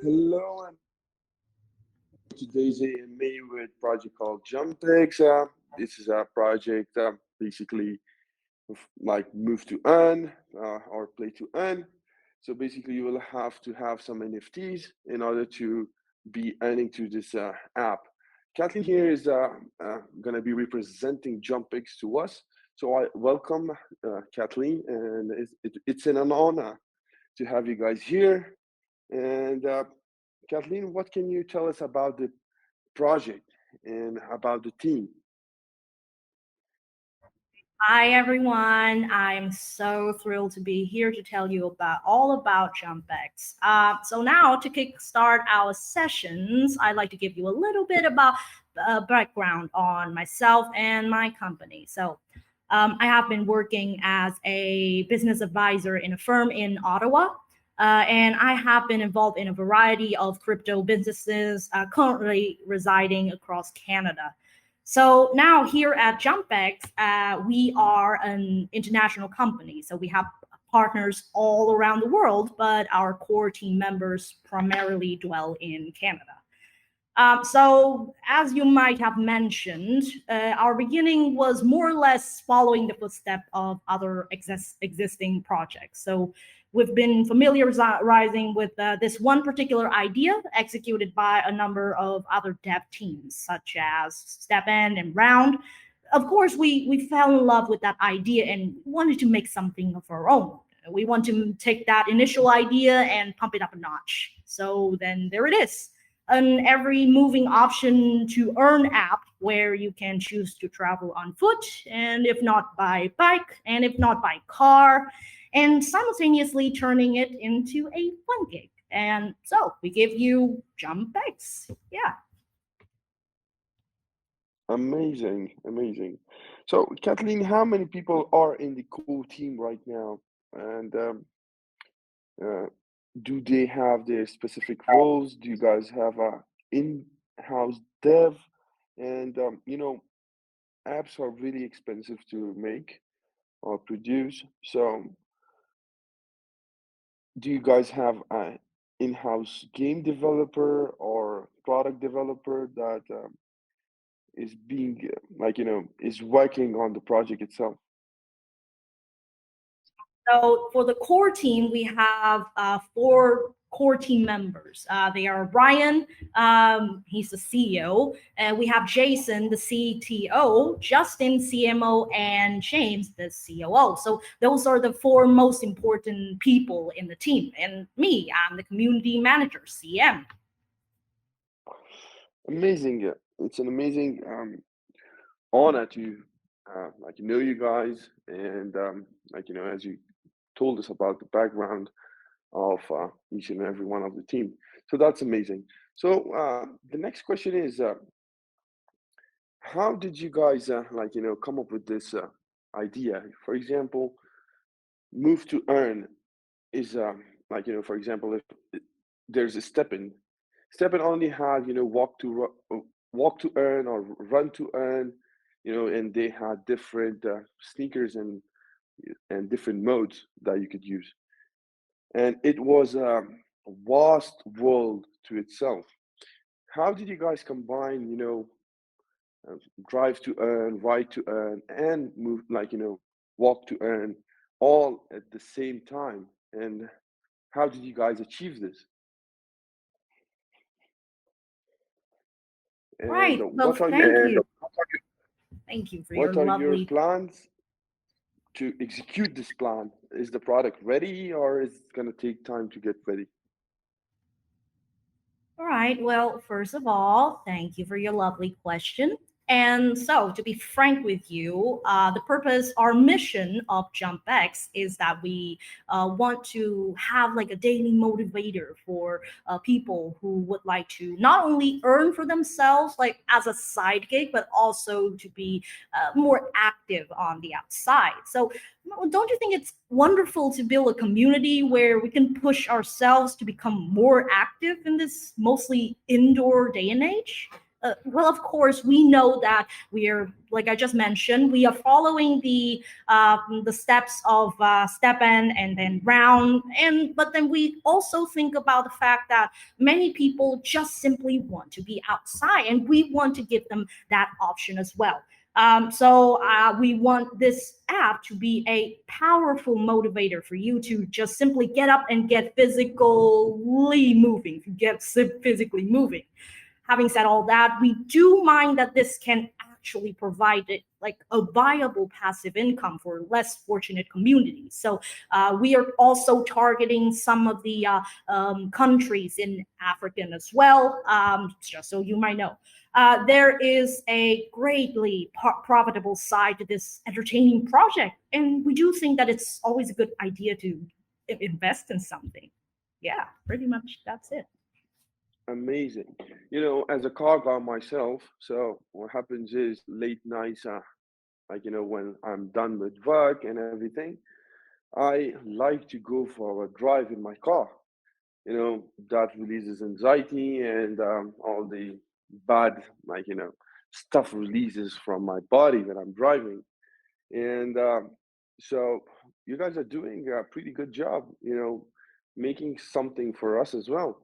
Hello, and today's AMA with project called JumpX. This is a project basically like move to earn or play to earn. So basically, you will have to have some NFTs in order to be earning to this app. Kathleen here is going to be representing JumpX to us. So I welcome Kathleen, and it's an honor to have you guys here. And Kathleen, what can you tell us about the project and about the team? Hi everyone, I'm so thrilled to be here to tell you all about JumpX. So now to kickstart our sessions, I'd like to give you a little bit about background on myself and my company. I have been working as a business advisor in a firm in Ottawa. And I have been involved in a variety of crypto businesses, currently residing across Canada. So now here at JumpX, we are an international company. So we have partners all around the world, but our core team members primarily dwell in Canada. So as you might have mentioned, our beginning was more or less following the footsteps of other existing projects. So we've been familiarizing with this one particular idea executed by a number of other dev teams, such as StepN and Round. Of course, we fell in love with that idea and wanted to make something of our own. We want to take that initial idea and pump it up a notch. So then there it is, an every moving option to earn app where you can choose to travel on foot, and if not by bike, and if not by car, and simultaneously turning it into a fun gig. And so we give you JumpX. Yeah. Amazing, amazing. So, Kathleen, how many people are in the core team right now? And uh, do they have their specific roles? Do you guys have a in-house dev? And apps are really expensive to make or produce. So, do you guys have an in-house game developer or product developer that is being is working on the project itself? So for the core team, we have four core team members. They are Brian, he's the CEO, and we have Jason, the CTO, Justin, CMO, and James, the COO. So those are the four most important people in the team. And me, I'm the community manager, CM. Amazing. It's an amazing honor to know you guys, and as you told us about the background of each and every one of the team. So that's amazing. So the next question is, how did you guys come up with this idea? For example, move to earn is for example, if there's a step in only had walk to earn or run to earn, and they had different sneakers and different modes that you could use, and it was a vast world to itself. How did you guys combine, drive to earn, ride to earn, and move walk to earn all at the same time? And how did you guys achieve this? And Right. Well, thank you. Thank you for your what are your lovely. plans to execute this plan? Is the product ready, or is it going to take time to get ready? All right. Well, first of all, thank you for your lovely question. And so, to be frank with you, the purpose, our mission of JumpX is that we want to have like a daily motivator for people who would like to not only earn for themselves, like as a side gig, but also to be more active on the outside. So, don't you think it's wonderful to build a community where we can push ourselves to become more active in this mostly indoor day and age? well, of course, we know that we are, like I just mentioned, we are following the steps of step in and then round, but then we also think about the fact that many people just simply want to be outside, and we want to give them that option as well. So we want this app to be a powerful motivator for you to just simply get up and get physically moving, physically moving. Having said all that, we do mind that this can actually provide like a viable passive income for less fortunate communities. So we are also targeting some of the countries in Africa as well, just so you might know. There is a greatly profitable side to this entertaining project, and we do think that it's always a good idea to invest in something. Yeah, pretty much that's it. Amazing. As a car guy myself, so what happens is late nights, like, when I'm done with work and everything, I like to go for a drive in my car. That releases anxiety and all the bad, like, stuff releases from my body when I'm driving. And so you guys are doing a pretty good job, making something for us as well.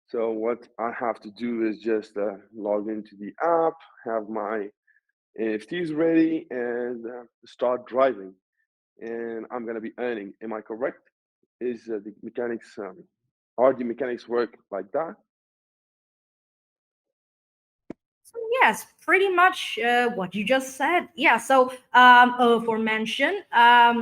So what I have to do is just log into the app, have my NFTs ready, and start driving. And I'm gonna be earning. Am I correct? Is the mechanics are the mechanics work like that? So yes, pretty much what you just said. Yeah. So for mention,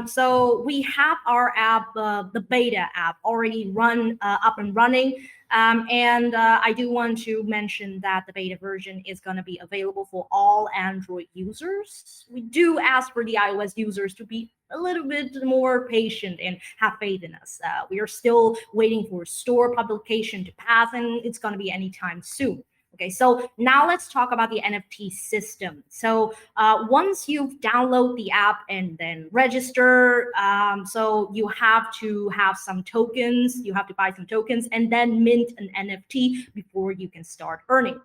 so we have our app, the beta app, already up and running. And I do want to mention that the beta version is going to be available for all Android users. We do ask for the iOS users to be a little bit more patient and have faith in us. We are still waiting for store publication to pass, and it's going to be anytime soon. Okay, so now let's talk about the NFT system. So once you've download the app and then register, so you have to have some tokens, you have to buy some tokens and then mint an NFT before you can start earning.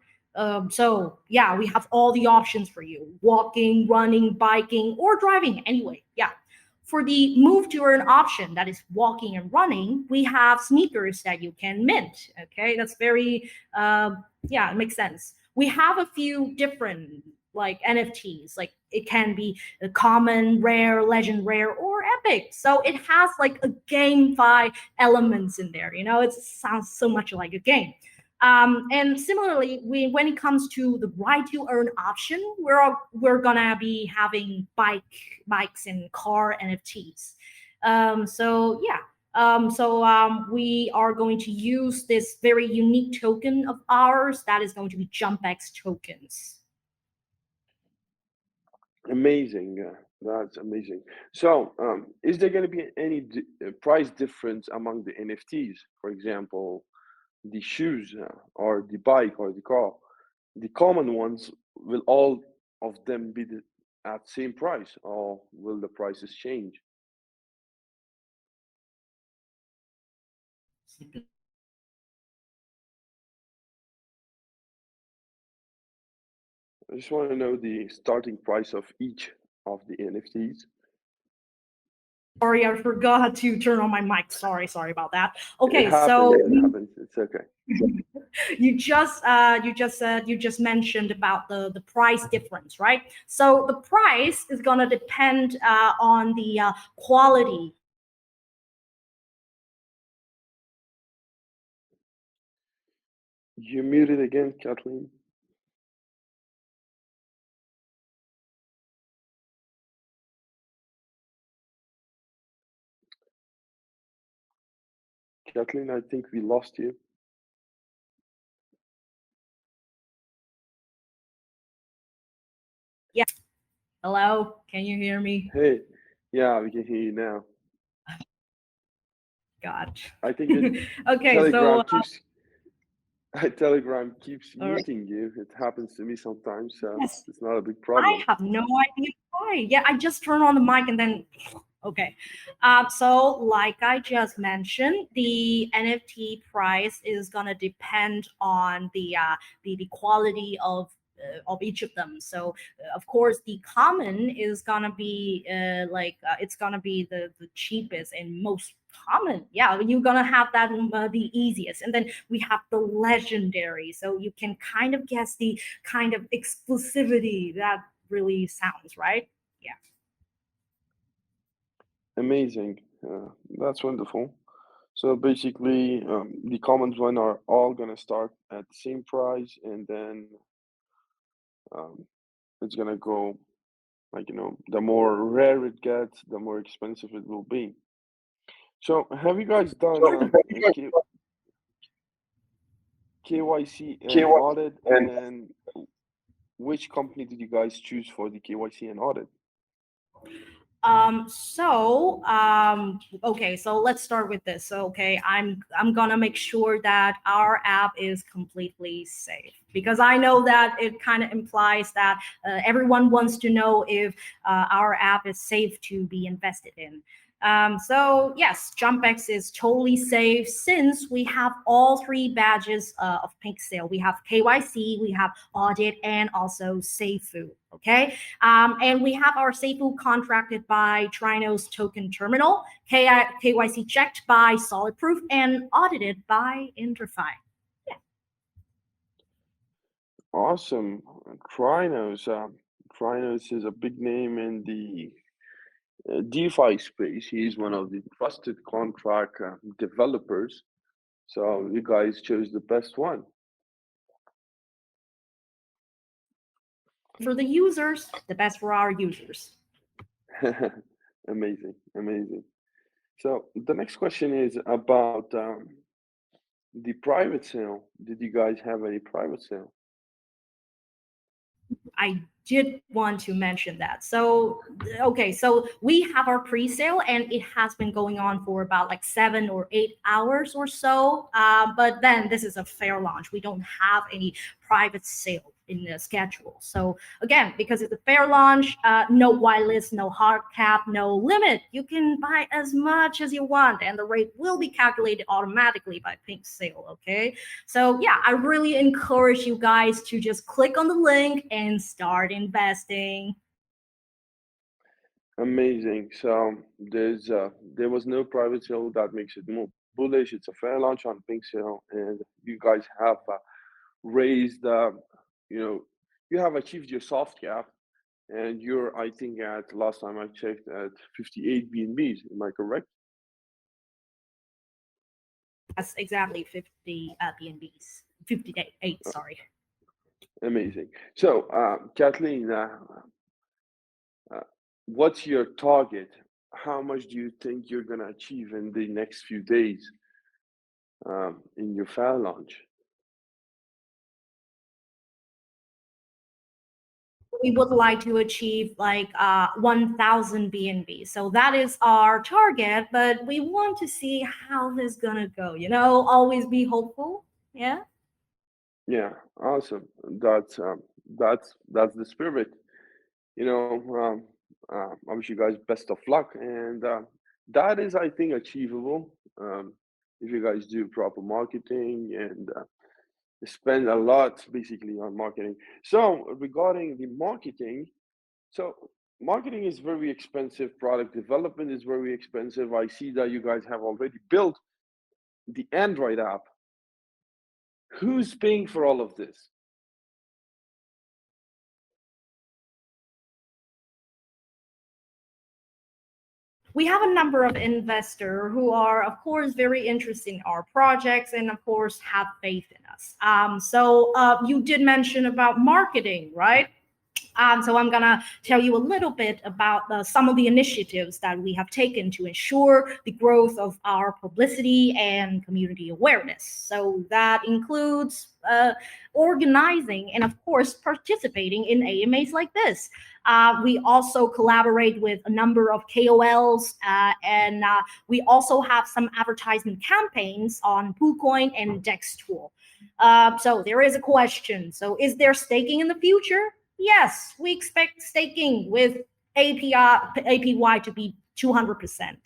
So yeah, we have all the options for you: walking, running, biking, or driving. Anyway, yeah. For the move to earn option, that is walking and running, we have sneakers that you can mint. Okay, that's very yeah, it makes sense. We have a few different like NFTs, like it can be a common, rare, legend rare, or epic. So it has like a GameFi elements in there. It sounds so much like a game. And similarly, when it comes to the right to earn option, we're gonna be having bikes and car NFTs. So yeah. We are going to use this very unique token of ours that is going to be JumpX tokens. Amazing. That's amazing. So, is there going to be any price difference among the NFTs? For example, the shoes or the bike or the car. The common ones, will all of them be at same price, or will the prices change? I just want to know the starting price of each of the NFTs. Sorry, I forgot to turn on my mic. Sorry about that. It Okay, happens. so It happens. It's okay. you just mentioned about the price difference, right? So the price is gonna depend on the quality. You muted again, Kathleen. Kathleen, I think we lost you. Yeah. Hello, can you hear me? Hey, yeah, we can hear you now. God. I think the Okay, Telegram so keeps Telegram keeps muting you. It happens to me sometimes, so yes, it's not a big I problem. have no idea why. Yeah, I just turned on the mic and then Okay, so like I just mentioned, the NFT price is gonna depend on the quality of each of them. So of course, the common is gonna be it's gonna be the cheapest and most common. Yeah, you're gonna have that the easiest, and then we have the legendary. So you can kind of guess the kind of exclusivity that really sounds right. Yeah. Amazing. That's wonderful. So basically, the commons one are all gonna start at the same price, and then um, it's gonna go like the more rare it gets, the more expensive it will be. So have you guys done KYC and audit, and which company did you guys choose for the KYC and audit? Okay, so let's start with this. So, okay, I'm gonna make sure that our app is completely safe, because I know that it kind of implies that everyone wants to know if our app is safe to be invested in. So yes, JumpX is totally safe since we have all three badges of Pinksale. We have KYC, we have audit, and also SAFU. Okay, and we have our SAFU contracted by Trino's token terminal, KYC checked by Solid Proof, and audited by InterFi. Awesome. Trinos. Trinos is a big name in the DeFi space. He's one of the trusted contract developers. So you guys chose the best one. For the users, the best for our users. Amazing, amazing. So the next question is about the private sale. Did you guys have any private sale? I did want to mention that. So, okay, so we have our pre-sale and it has been going on for about like 7 or 8 hours or so. But then this is a fair launch. We don't have any private sale in the schedule. So again, because it's a fair launch, no whitelist, no hard cap, no limit. You can buy as much as you want, and the rate will be calculated automatically by Pinksale. Okay, so yeah, I really encourage you guys to just click on the link and start investing. Amazing. So there was no private sale. That makes it more bullish. It's a fair launch on Pinksale, and you guys have raised. You have achieved your soft cap, and you're, I think, at last time I checked, at 58 BNBs. Am I correct? That's exactly 50 BNBs. 58, sorry. Amazing. So, Kathleen, what's your target? How much do you think you're going to achieve in the next few days in your fair launch? We would like to achieve like 1,000 BNB. So that is our target, but we want to see how this is gonna go. Always be hopeful. Yeah. Yeah, awesome. That's the spirit. I wish you guys best of luck, and that is, I think, achievable if you guys do proper marketing and spend a lot basically on marketing. So regarding the marketing, so marketing is very expensive. Product development is very expensive. I see that you guys have already built the Android app. Who's paying for all of this? We have a number of investors who are, of course, very interested in our projects and, of course, have faith in us. So you did mention about marketing, right? So I'm gonna tell you a little bit about some of the initiatives that we have taken to ensure the growth of our publicity and community awareness. So that includes organizing and, of course, participating in AMAs like this. We also collaborate with a number of KOLs, and we also have some advertisement campaigns on PooCoin and DEX Tool. So there is a question. So is there staking in the future? Yes, we expect staking with APY to be 200%.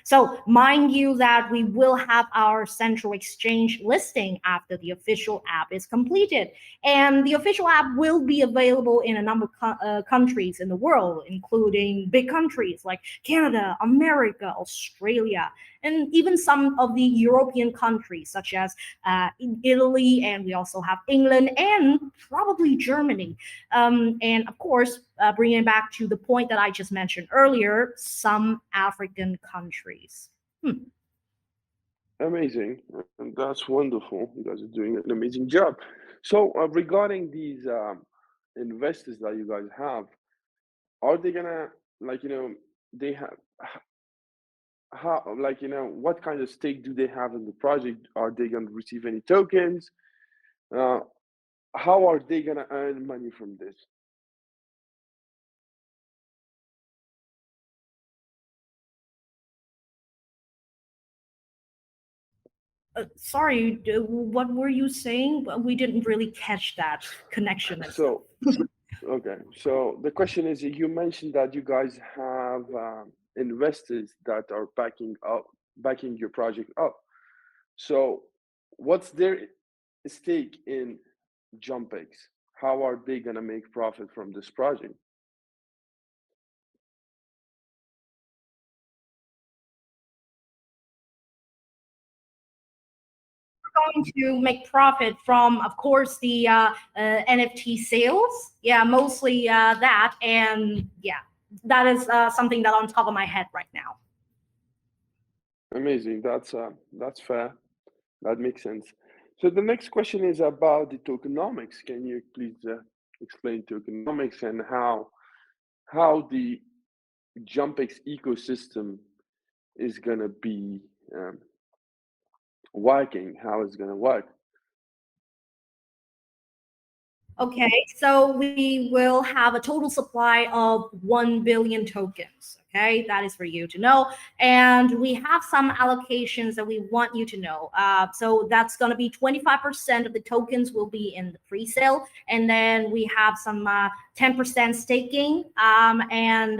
So mind you that we will have our central exchange listing after the official app is completed. And the official app will be available in a number of countries in the world, including big countries like Canada, America, Australia, and even some of the European countries such as Italy, and we also have England and probably Germany. And of course, bringing it back to the point that I just mentioned earlier, some African countries. Amazing. And that's wonderful. You guys are doing an amazing job. So, regarding these investors that you guys have, are they gonna, like, they have how, like, what kind of stake do they have in the project? Are they gonna receive any tokens? Uh, how are they gonna earn money from this? Sorry, what were you saying? We didn't really catch that connection and stuff. So, okay. So the question is, you mentioned that you guys have investors that are backing your project up. So, what's their stake in JumpX? How are they gonna make profit from this project? Going to make profit from, of course, the NFT sales. Yeah, mostly that. And yeah, that is something that on top of my head right now. Amazing. That's fair. That makes sense. So the next question is about the tokenomics. Can you please explain tokenomics and how the JumpX ecosystem is gonna be um, working? How it's gonna work? Okay, so we will have a total supply of 1 billion tokens. Okay, that is for you to know. And we have some allocations that we want you to know. So that's going to be 25% of the tokens will be in the pre-sale. And then we have some 10% staking. And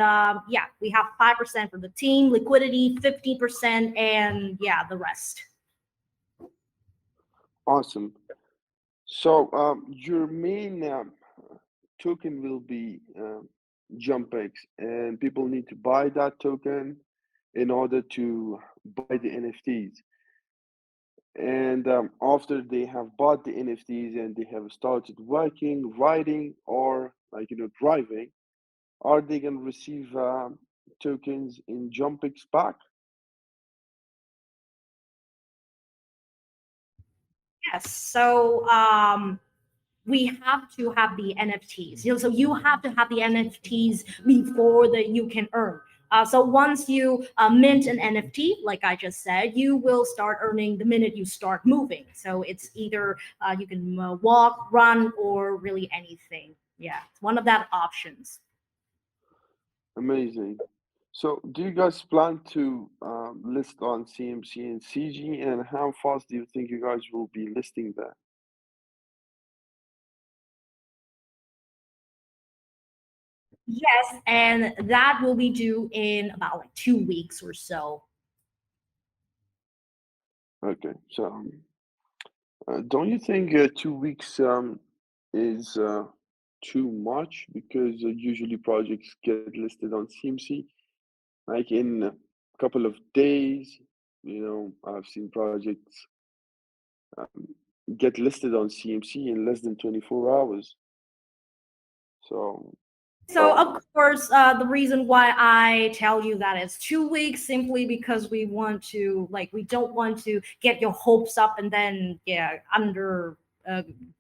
yeah, we have 5% for the team, liquidity, 50%, and yeah, the rest. Awesome. So your main token will be JumpX, and people need to buy that token in order to buy the NFTs. And after they have bought the NFTs and they have started working, riding, or like driving, are they gonna receive tokens in JumpX back? Yes. So we have to have the NFTs. So you have to have the NFTs before that you can earn. So once you mint an NFT, like I just said, you will start earning the minute you start moving. So it's either you can walk, run, or really anything. Yeah, it's one of that options. Amazing. So, do you guys plan to list on CMC and CG, and how fast do you think you guys will be listing that? Yes, and that will be due in about like 2 weeks or so. Okay, so don't you think 2 weeks is too much? Because usually projects get listed on CMC like in a couple of days. I've seen projects um, get listed on CMC in less than 24 hours. So, So of course, the reason why I tell you that it's 2 weeks simply because we want to we don't want to get your hopes up and then yeah under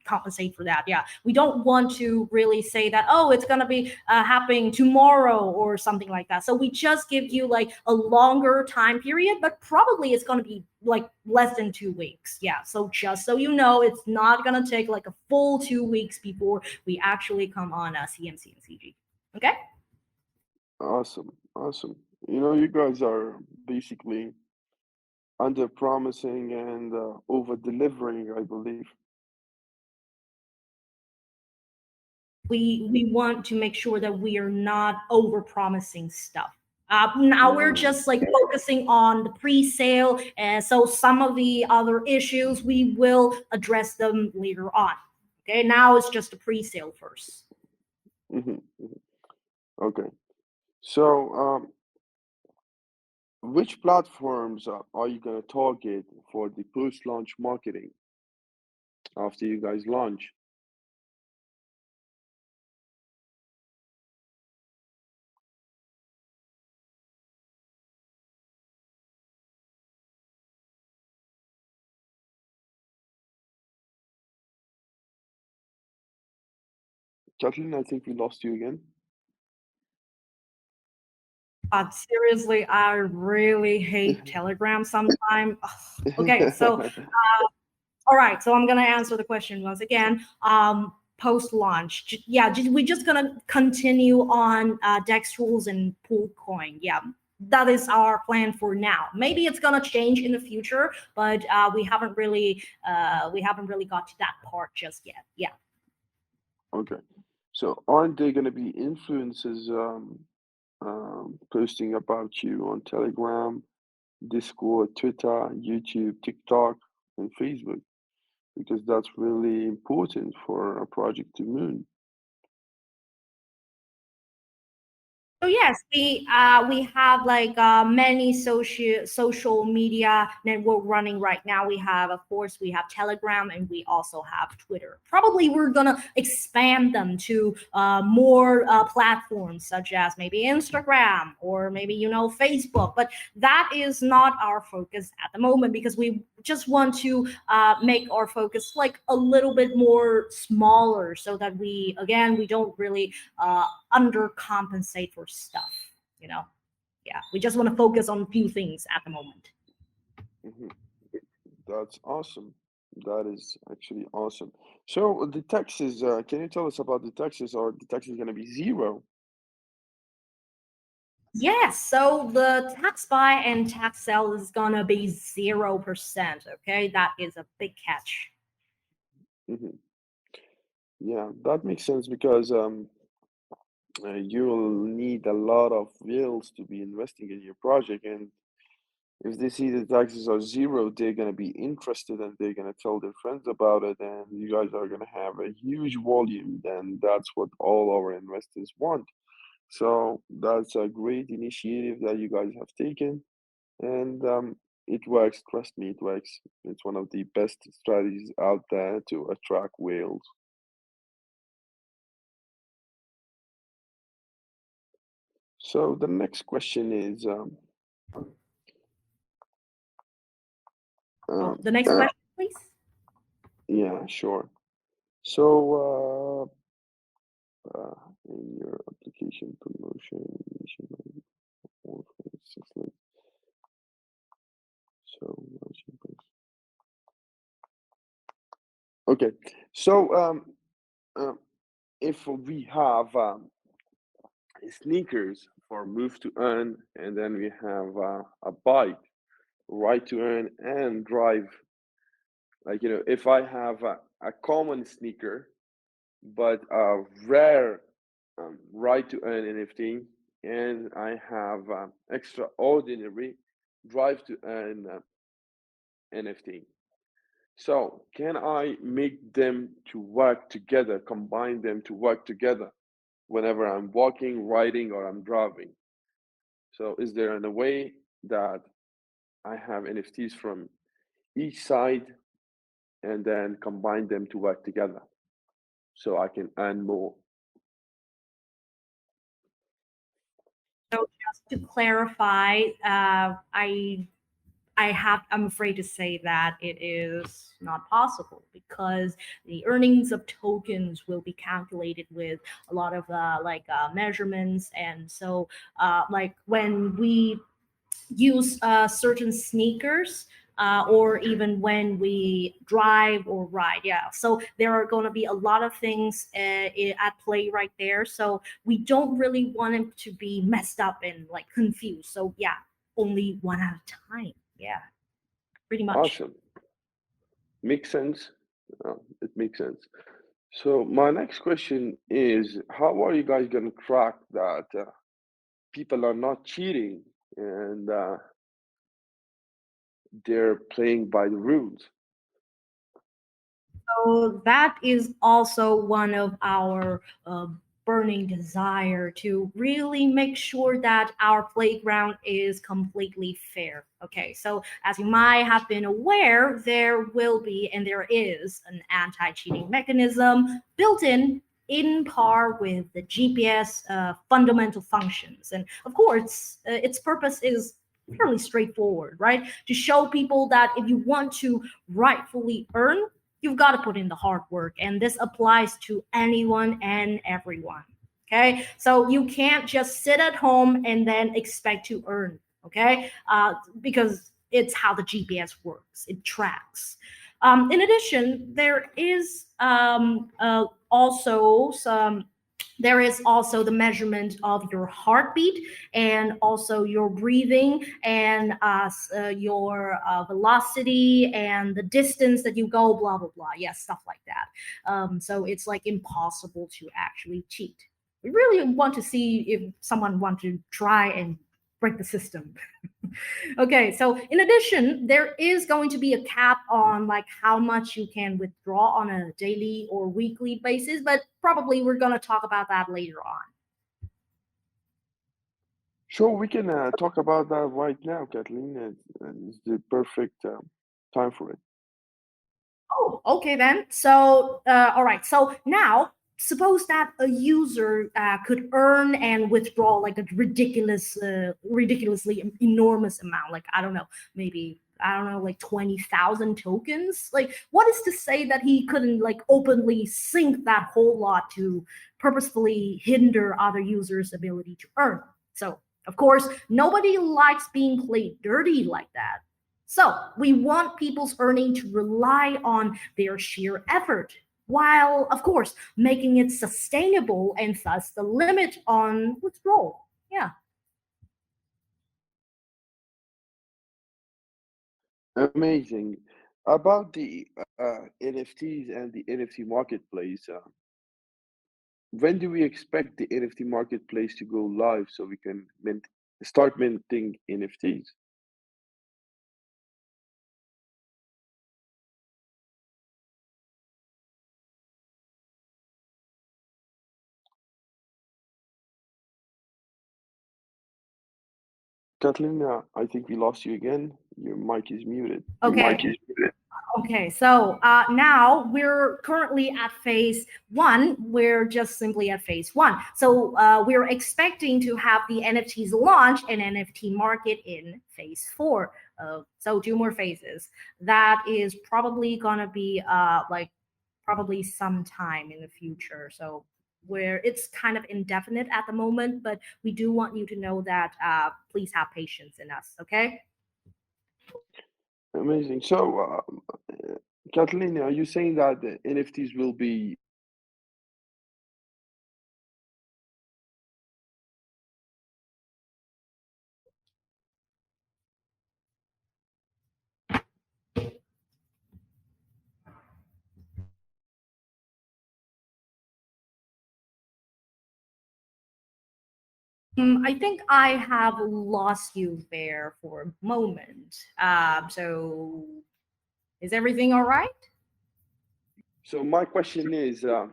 compensate for that. Yeah, we don't want to really say that it's gonna be happening tomorrow or something like that. So we just give you like a longer time period, but probably it's gonna be like less than 2 weeks. Yeah. So just so you know, it's not gonna take like a full 2 weeks before we actually come on CMC and CG. Okay. awesome, awesome. You guys are basically under promising and over delivering, I believe. We want to make sure that we are not over promising stuff. Now we're just like focusing on the pre-sale, and so some of the other issues we will address them later on. Okay, now it's just a pre-sale first. Mhm, mhm. Okay. So, which platforms are you going to target for the post-launch marketing after you guys launch? Kathleen, I think we lost you again. But seriously, I really hate Telegram sometimes. Okay, so all right, so I'm gonna answer the question once again. Post launch, yeah, we're just gonna continue on Dex rules and pool coin. Yeah, that is our plan for now. Maybe it's gonna change in the future, but we haven't really got to that part just yet. Yeah. Okay. So, aren't there going to be influencers posting about you on Telegram, Discord, Twitter, YouTube, TikTok, and Facebook? Because that's really important for a project to move. So yes, we have like many social media network running right now. We have, of course, we have Telegram and we also have Twitter. Probably we're gonna expand them to more platforms such as maybe Instagram or maybe Facebook. But that is not our focus at the moment because we just want to make our focus like a little bit more smaller so that we don't really undercompensate for stuff, you know. Yeah, we just want to focus on a few things at the moment. Hmm. That's awesome. That is actually awesome. So the taxes, can you tell us about the taxes? Or the taxes going to be zero? Yes, so the tax buy and tax sell is gonna be 0%. Okay, that is a big catch. Hmm. Yeah, that makes sense because you'll need a lot of wheels to be investing in your project, and if they see the taxes are zero, they're gonna be interested and they're gonna tell their friends about it, and you guys are gonna have a huge volume. And that's what all our investors want. So that's a great initiative that you guys have taken, and it works. Trust me, it works. It's one of the best strategies out there to attract whales. So the next question is, Oh, um, the next question, please. yeah, sure. So, in your application promotion, you should make more for 6 months. So, okay. So, um, if we have sneakers for move to earn, and then we have a bike, right to earn, and drive. Like, if I have a common sneaker, but a rare right to earn NFT, and I have extraordinary drive to earn NFT. So, can I make them to work together, combine them to work together whenever I'm walking, riding, or I'm driving? So, is there a way that I have NFTs from each side and then combine them to work together so I can earn more? So just to clarify, I'm afraid to say that it is not possible because the earnings of tokens will be calculated with a lot of measurements, and so like when we use certain sneakers. Or even when we drive or ride, yeah. So there are going to be a lot of things at play right there. So we don't really want it to be messed up and like confused. So yeah, only one at a time. Yeah, pretty much. Awesome. Makes sense. It makes sense. So my next question is, how are you guys gonna track that? people are not cheating and they're playing by the rules. So that is also one of our burning desire to really make sure that our playground is completely fair. Okay, so as you might have been aware, there will be and there is an anti-cheating mechanism built in par with the GPS fundamental functions. And of course, its purpose is fairly straightforward, right? To show people that if you want to rightfully earn, you've got to put in the hard work. And this applies to anyone and everyone. Okay. So you can't just sit at home and then expect to earn. Okay. Because it's how the GPS works, it tracks. In addition, also some there is also the measurement of your heartbeat and also your breathing and your velocity and the distance that you go, blah blah blah. Yes, stuff like that. So it's like impossible to actually cheat. We really want to see if someone want to try and break the system. Okay, so in addition, there is going to be a cap on like how much you can withdraw on a daily or weekly basis, but probably we're going to talk about that later on. Sure, we can talk about that right now, Kathleen. It's the perfect time for it. Oh, okay then. So, all right. So now, suppose that a user could earn and withdraw like a ridiculously enormous amount. Like I don't know, maybe I don't know, like 20,000 tokens. Like, what is to say that he couldn't like openly sink that whole lot to purposefully hinder other users' ability to earn? So, of course, nobody likes being played dirty like that. So we want people's earning to rely on their sheer effort, while, of course, making it sustainable and thus the limit on withdrawal. Yeah. Amazing. About the NFTs and the NFT marketplace, when do we expect the NFT marketplace to go live so we can start minting NFTs? Kathleen, I think we lost you again. Your mic is muted. Okay. Okay, so now we're currently at phase one. We're just simply at phase one. So we're expecting to have the NFTs launch and NFT market in phase four. So two more phases. That is probably gonna be like probably sometime in the future. So where it's kind of indefinite at the moment, but we do want you to know that please have patience in us. Okay. Amazing. So, Kathleen, are you saying that the NFTs will be I think I have lost you there for a moment. So is everything all right? so my question is, the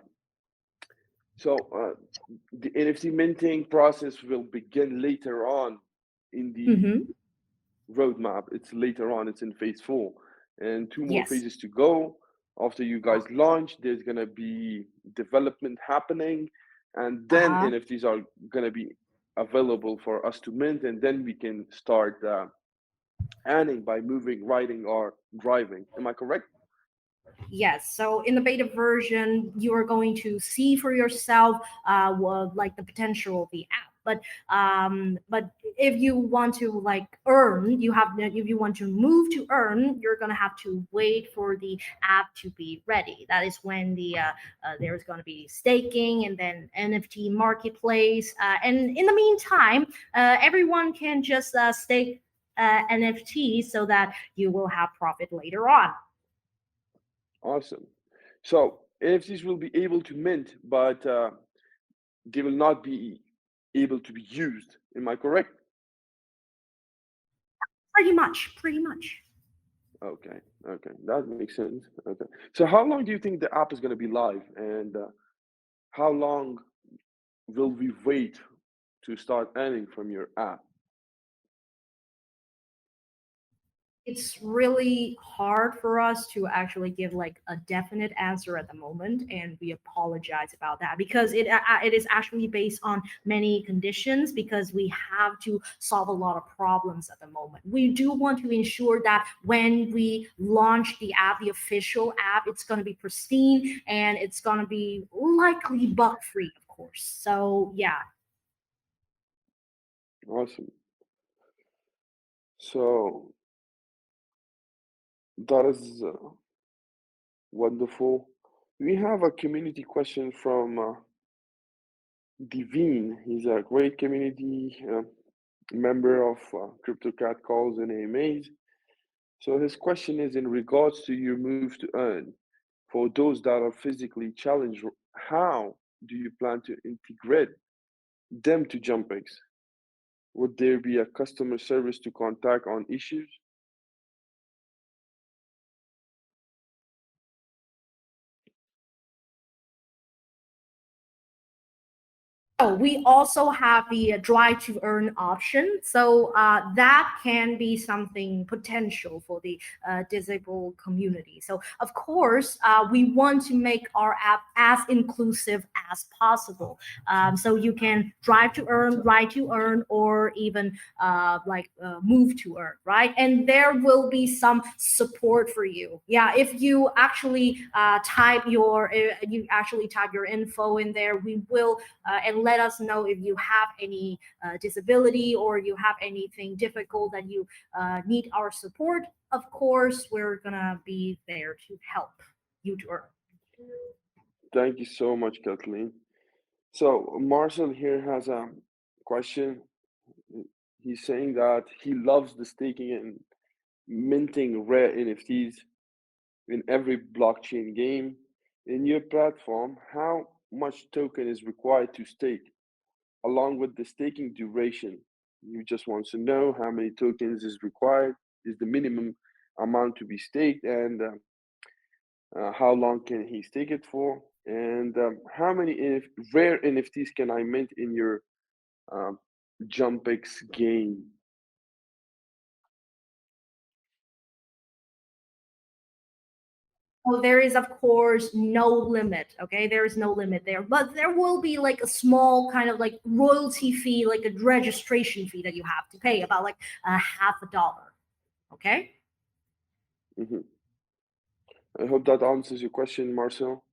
NFT minting process will begin later on in the Mm-hmm. roadmap. It's later on, it's in phase four, and two more Yes. phases to go. After you guys launch, there's gonna be development happening, and then Uh-huh. NFTs are gonna be available for us to mint, and then we can start earning by moving, riding, or driving. Am I correct? Yes. So in the beta version, you are going to see for yourself like the potential of the app. But if you want to like earn, if you want to move to earn, you're gonna have to wait for the app to be ready. That is when there's gonna be staking and then NFT marketplace. And in the meantime, everyone can just stake NFTs so that you will have profit later on. Awesome. So NFTs will be able to mint, but they will not be able to be used. Am I correct? Pretty much, pretty much. Okay, okay, that makes sense. Okay, so how long do you think the app is going to be live, and how long will we wait to start earning from your app? It's really hard for us to actually give like a definite answer at the moment, and we apologize about that because it is actually based on many conditions, because we have to solve a lot of problems at the moment. We do want to ensure that when we launch the app, the official app, it's going to be pristine and it's going to be likely bug free, of course. So yeah. Awesome. So that is wonderful. We have a community question from Divine. He's a great community member of CryptoCat calls and AMAs. So his question is in regards to your move to earn. For those that are physically challenged, how do you plan to integrate them to JumpX? Would there be a customer service to contact on issues? Oh, we also have the drive to earn option. So that can be something potential for the disabled community. So, of course, we want to make our app as inclusive as possible. So you can drive to earn, ride to earn, or even move to earn, right? And there will be some support for you. Yeah, if you actually type your info in there, we will and let us know if you have any disability or you have anything difficult that you need our support. Of course, we're gonna be there to help you to earn. Thank you so much, Kathleen. So Marcel here has a question. He's saying that he loves the staking and minting rare NFTs in every blockchain game. In your platform, how much token is required to stake, along with the staking duration? You just wants to know how many tokens is required, is the minimum amount to be staked, and how long can he stake it for, and how many rare NFTs can I mint in your um, JumpX game? Oh, there is of course no limit. Okay, there is no limit there, but there will be like a small kind of like royalty fee, like a registration fee that you have to pay, about like $0.50. Okay. Mhm. I hope that answers your question, Marcel.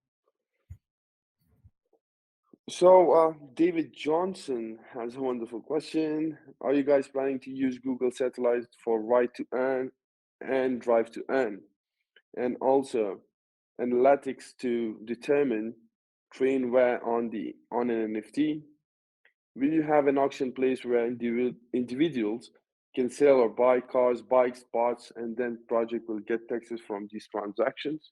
So, David Johnson has a wonderful question. Are you guys planning to use Google Satellite for right to earn and drive to earn? And also, analytics to determine train where on an NFT? Will you have an auction place where individuals can sell or buy cars, bikes, parts, and then project will get taxes from these transactions?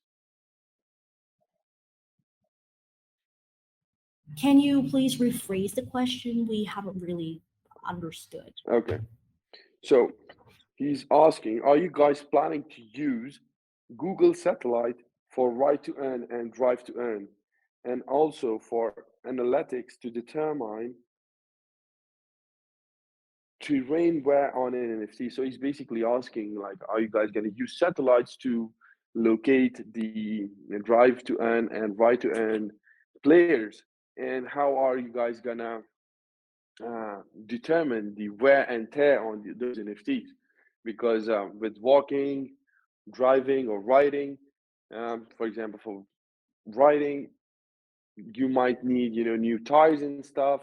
Can you please rephrase the question? We haven't really understood. Okay, so he's asking, are you guys planning to use Google Satellite for right to earn and drive to earn, and also for analytics to determine terrain where on an NFT? So he's basically asking, like, are you guys going to use satellites to locate the drive to earn and right to earn players, and how are you guys gonna determine the wear and tear on those NFTs? Because with walking, driving, or riding, for example, for riding, you might need new tires and stuff.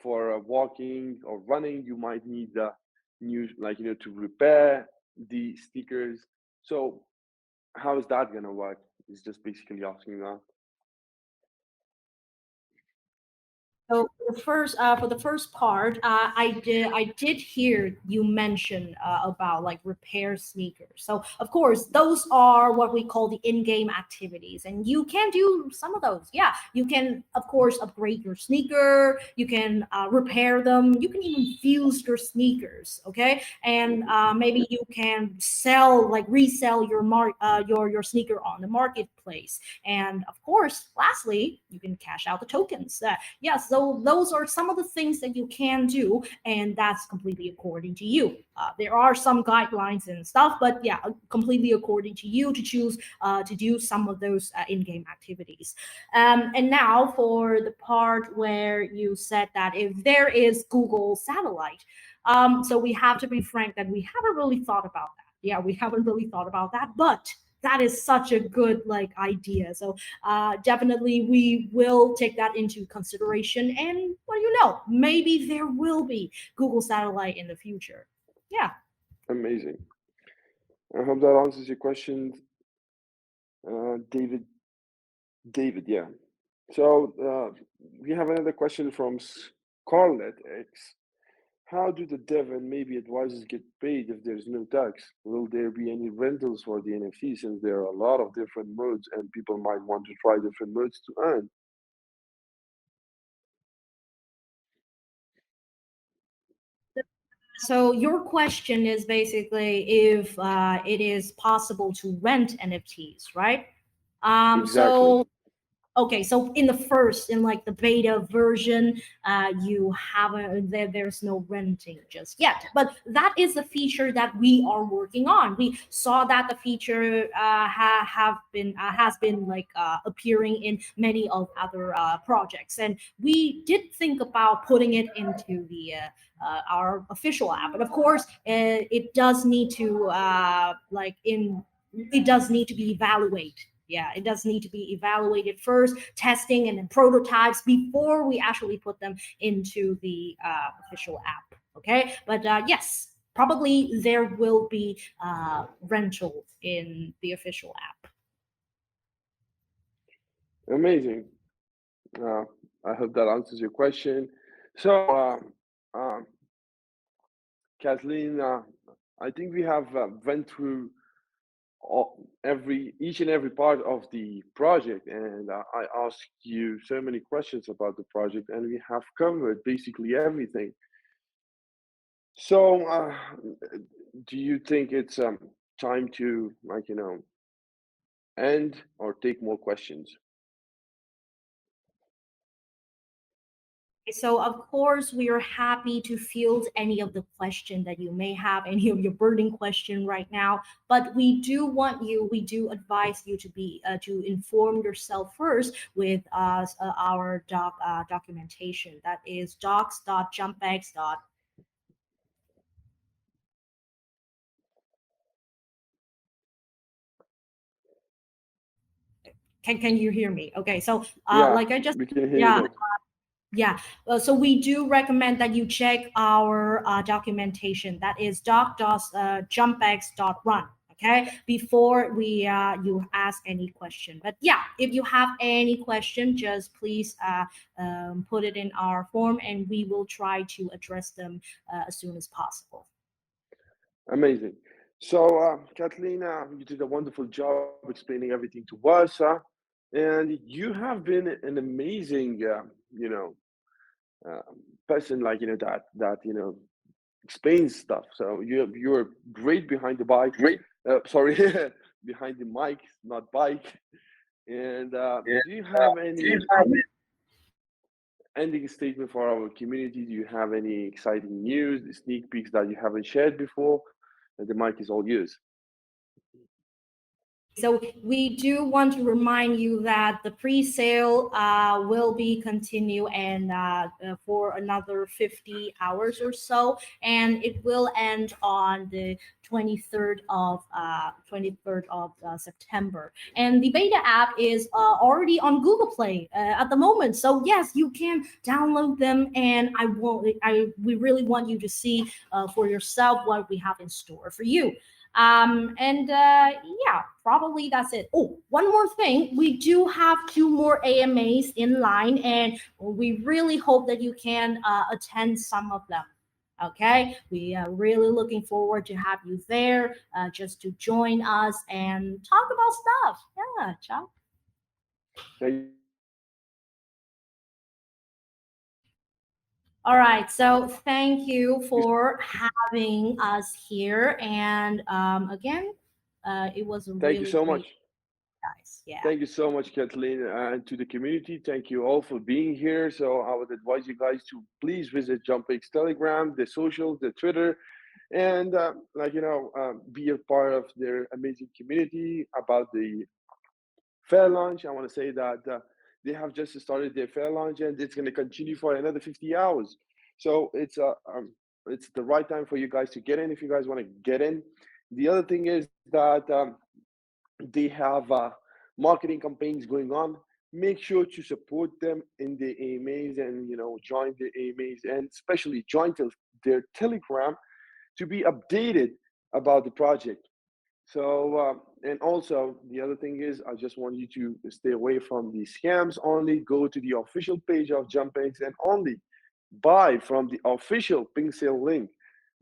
For walking or running, you might need the new, like, to repair the stickers. So how is that gonna work? He's just basically asking that. So for the first part, I did hear you mention about like repair sneakers. So of course, those are what we call the in-game activities, and you can do some of those. Yeah, you can of course upgrade your sneaker. You can repair them. You can even fuse your sneakers. Okay, and maybe you can sell like resell your sneaker on the marketplace. And of course, lastly, you can cash out the tokens. Yeah, so those are some of the things that you can do, and that's completely according to you. There are some guidelines and stuff, but yeah, completely according to you to choose to do some of those in-game activities. And now for the part where you said that if there is Google satellite, so we have to be frank that we haven't really thought about that. Yeah, we haven't really thought about that, but that is such a good like idea. So definitely we will take that into consideration. And what do you know? Maybe there will be Google satellite in the future. Yeah. Amazing. I hope that answers your question, David. David, yeah. So we have another question from Scarlett X. How do the dev and maybe advisors get paid if there's no tax? Will there be any rentals for the NFT since there are a lot of different modes and people might want to try different modes to earn? So your question is basically if it is possible to rent NFTs, right? Exactly. So okay, so in like the beta version, you haven't there's no renting just yet, but that is the feature that we are working on. We saw that the feature has been like appearing in many of other projects, and we did think about putting it into the our official app. But of course, it does need to it does need to be evaluated. Yeah, it does need to be evaluated first, testing and then prototypes before we actually put them into the official app. Okay, but yes, probably there will be rental in the official app. Amazing. Uh, I hope that answers your question. So, um, Kathleen, I think we have went through each and every part of the project, and I asked you so many questions about the project, and we have covered basically everything. So, do you think it's time to end or take more questions? So of course we are happy to field any of the question that you may have, any of your burning question right now. But we do advise you to be to inform yourself first with our documentation. That is docs.jumpx. Can you hear me? Okay, so Yeah, like I just we can hear you yeah. good. Yeah, so we do recommend that you check our documentation. That is doc.jumpx.run. Okay, before we you ask any question. But yeah, if you have any question, just please put it in our form, and we will try to address them as soon as possible. Amazing. So, Kathleen, you did a wonderful job explaining everything to us, and you have been an amazing, person, like that explains stuff. So you're great behind the bike. Sorry, behind the mic, not bike. And do you have any ending statement for our community? Do you have any exciting news, sneak peeks that you haven't shared before? And the mic is all yours. So we do want to remind you that the pre-sale will be continue and for another 50 hours or so, and it will end on the 23rd of September. And the beta app is already on Google Play at the moment. So yes, you can download them, and we really want you to see for yourself what we have in store for you. And yeah, probably that's it. Oh, one more thing. We do have two more AMAs in line, and we really hope that you can attend some of them. Okay, we are really looking forward to have you there, just to join us and talk about stuff. Yeah, ciao. Thank you so much, Kathleen. All right, so thank you for having us here, and again, it was a Thank you really so great, much. guys. Yeah. Thank you so much, Kathleen, and to the community. Thank you all for being here. So I would advise you guys to please visit JumpX Telegram, the socials, the Twitter, and be a part of their amazing community about the Fairlaunch. I want to say that they have just started their Fairlaunch, and it's going to continue for another 50 hours. So it's the right time for you guys to get in if you guys want to get in. The other thing is that they have marketing campaigns going on. Make sure to support them in the AMAs, and join the AMAs, and especially join their Telegram to be updated about the project. So, and also the other thing is, I just want you to stay away from the scams. Only go to the official page of JumpX and only buy from the official Pinksale link.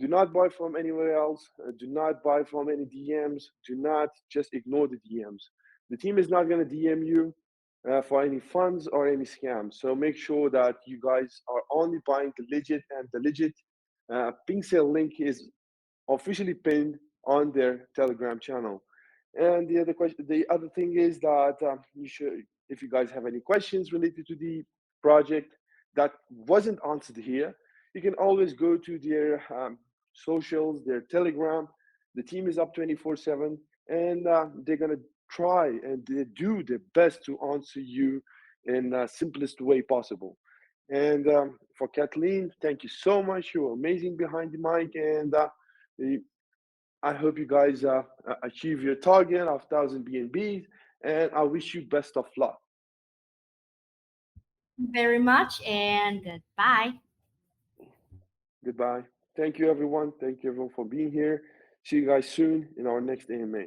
Do not buy from anywhere else. Do not buy from any DMs. Do not just ignore the DMs. The team is not going to DM you for any funds or any scams. So make sure that you guys are only buying the legit, and the legit Pinksale link is officially pinned on their Telegram channel. And the other thing is that you should, if you guys have any questions related to the project that wasn't answered here, you can always go to their socials, their Telegram. The team is up 24/7, and they're gonna try and they do their best to answer you in the simplest way possible. And for Kathleen, thank you so much. You're amazing behind the mic, and I hope you guys achieve your target of 1,000 BNBs, and I wish you best of luck. Very much, and goodbye. Goodbye. Thank you, everyone. Thank you, everyone, for being here. See you guys soon in our next AMA.